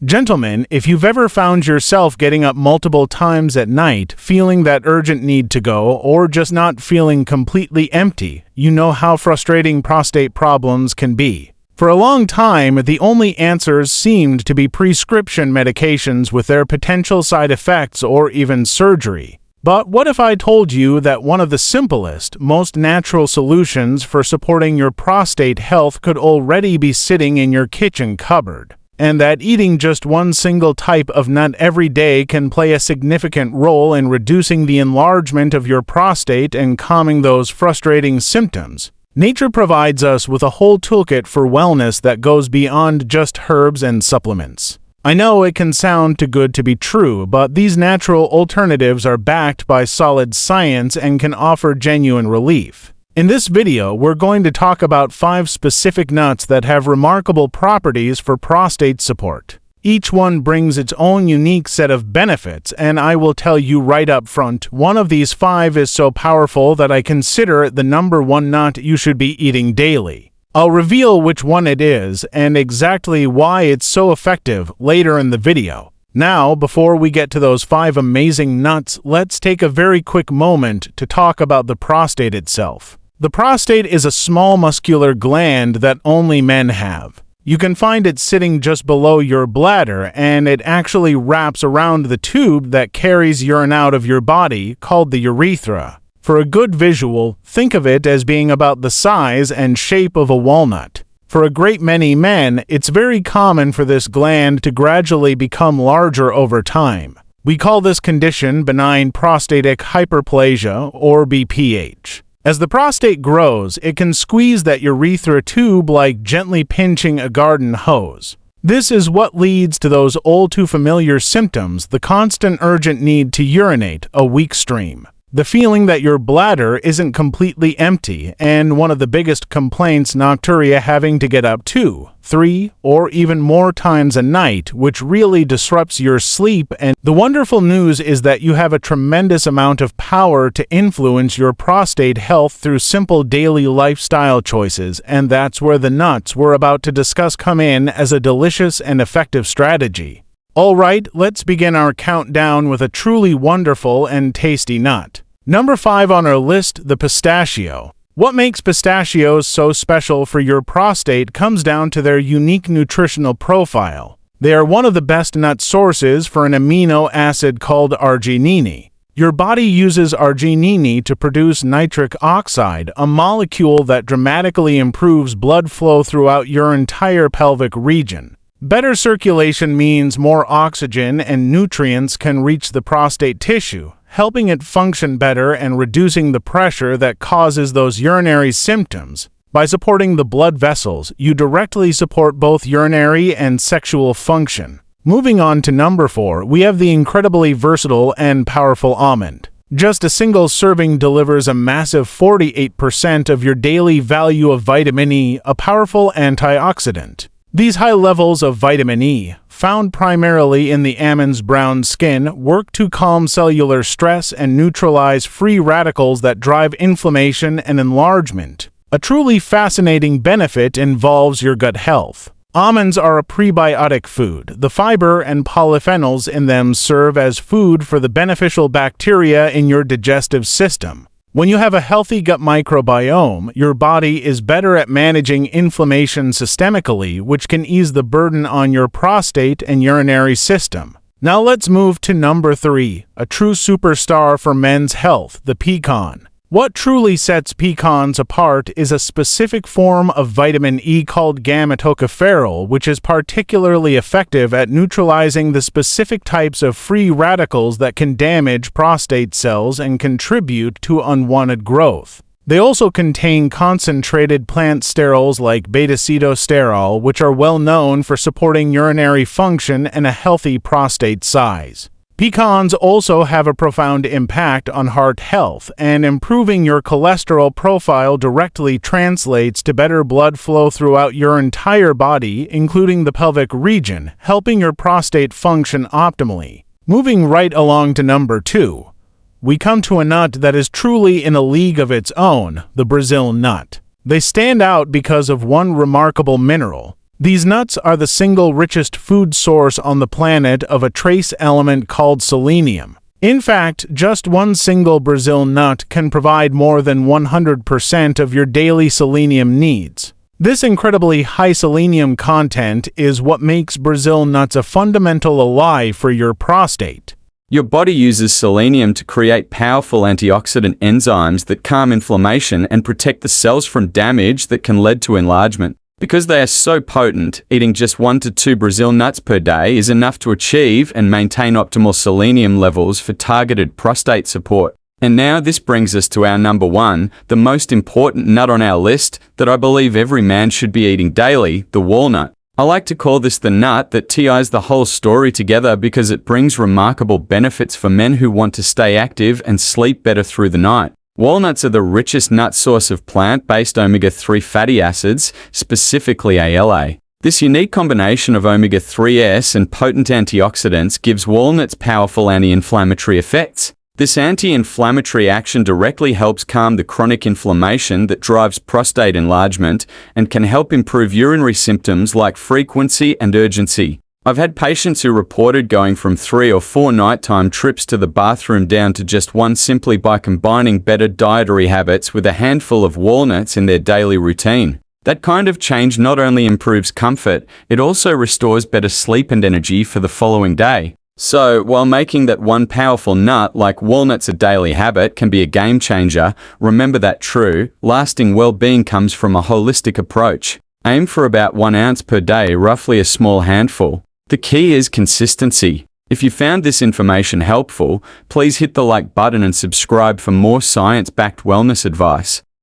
Gentlemen, if you've ever found yourself getting up multiple times at night, feeling that urgent need to go, or just not feeling completely empty, you know how frustrating prostate problems can be. For a long time, the only answers seemed to be prescription medications with their potential side effects or even surgery. But what if I told you that one of the simplest, most natural solutions for supporting your prostate health could already be sitting in your kitchen cupboard? And that eating just one single type of nut every day can play a significant role in reducing the enlargement of your prostate and calming those frustrating symptoms. Nature provides us with a whole toolkit for wellness that goes beyond just herbs and supplements. I know it can sound too good to be true, but these natural alternatives are backed by solid science and can offer genuine relief. In this video, we're going to talk about 5 specific nuts that have remarkable properties for prostate support. Each one brings its own unique set of benefits, and I will tell you right up front, one of these 5 is so powerful that I consider it the #1 nut you should be eating daily. I'll reveal which one it is and exactly why it's so effective later in the video. Now, before we get to those 5 amazing nuts, let's take a very quick moment to talk about the prostate itself. The prostate is a small muscular gland that only men have. You can find it sitting just below your bladder, and it actually wraps around the tube that carries urine out of your body, called the urethra. For a good visual, think of it as being about the size and shape of a walnut. For a great many men, it's very common for this gland to gradually become larger over time. We call this condition benign prostatic hyperplasia, or BPH. As the prostate grows, it can squeeze that urethra tube like gently pinching a garden hose. This is what leads to those all too familiar symptoms: the constant urgent need to urinate, a weak stream, the feeling that your bladder isn't completely empty, and one of the biggest complaints, nocturia, having to get up 2, 3, or even more times a night, which really disrupts your sleep. And the wonderful news is that you have a tremendous amount of power to influence your prostate health through simple daily lifestyle choices, and that's where the nuts we're about to discuss come in as a delicious and effective strategy. Alright, let's begin our countdown with a truly wonderful and tasty nut. Number 5 on our list, the pistachio. What makes pistachios so special for your prostate comes down to their unique nutritional profile. They are one of the best nut sources for an amino acid called arginine. Your body uses arginine to produce nitric oxide, a molecule that dramatically improves blood flow throughout your entire pelvic region. Better circulation means more oxygen and nutrients can reach the prostate tissue, helping it function better and reducing the pressure that causes those urinary symptoms. By supporting the blood vessels, you directly support both urinary and sexual function. Moving on to number 4, we have the incredibly versatile and powerful almond. Just a single serving delivers a massive 48% of your daily value of vitamin E, a powerful antioxidant. These high levels of vitamin E, found primarily in the almond's brown skin, work to calm cellular stress and neutralize free radicals that drive inflammation and enlargement. A truly fascinating benefit involves your gut health. Almonds are a prebiotic food. The fiber and polyphenols in them serve as food for the beneficial bacteria in your digestive system. When you have a healthy gut microbiome, your body is better at managing inflammation systemically, which can ease the burden on your prostate and urinary system. Now let's move to number 3, a true superstar for men's health, the pecan. What truly sets pecans apart is a specific form of vitamin E called gamma-tocopherol, which is particularly effective at neutralizing the specific types of free radicals that can damage prostate cells and contribute to unwanted growth. They also contain concentrated plant sterols like beta-cetosterol, which are well known for supporting urinary function and a healthy prostate size. Pecans also have a profound impact on heart health, and improving your cholesterol profile directly translates to better blood flow throughout your entire body, including the pelvic region, helping your prostate function optimally. Moving right along to number 2, we come to a nut that is truly in a league of its own, the Brazil nut. They stand out because of one remarkable mineral. These nuts are the single richest food source on the planet of a trace element called selenium. In fact, just one single Brazil nut can provide more than 100% of your daily selenium needs. This incredibly high selenium content is what makes Brazil nuts a fundamental ally for your prostate. Your body uses selenium to create powerful antioxidant enzymes that calm inflammation and protect the cells from damage that can lead to enlargement. Because they are so potent, eating just 1 to 2 Brazil nuts per day is enough to achieve and maintain optimal selenium levels for targeted prostate support. And now this brings us to our number 1, the most important nut on our list that I believe every man should be eating daily, the walnut. I like to call this the nut that ties the whole story together because it brings remarkable benefits for men who want to stay active and sleep better through the night. Walnuts are the richest nut source of plant-based omega-3 fatty acids, specifically ALA. This unique combination of omega-3s and potent antioxidants gives walnuts powerful anti-inflammatory effects. This anti-inflammatory action directly helps calm the chronic inflammation that drives prostate enlargement and can help improve urinary symptoms like frequency and urgency. I've had patients who reported going from 3 or 4 nighttime trips to the bathroom down to just 1 simply by combining better dietary habits with a handful of walnuts in their daily routine. That kind of change not only improves comfort, it also restores better sleep and energy for the following day. So, while making that one powerful nut like walnuts a daily habit can be a game changer, remember that true, lasting well-being comes from a holistic approach. Aim for about 1 ounce per day, roughly a small handful. The key is consistency. If you found this information helpful, please hit the like button and subscribe for more science-backed wellness advice.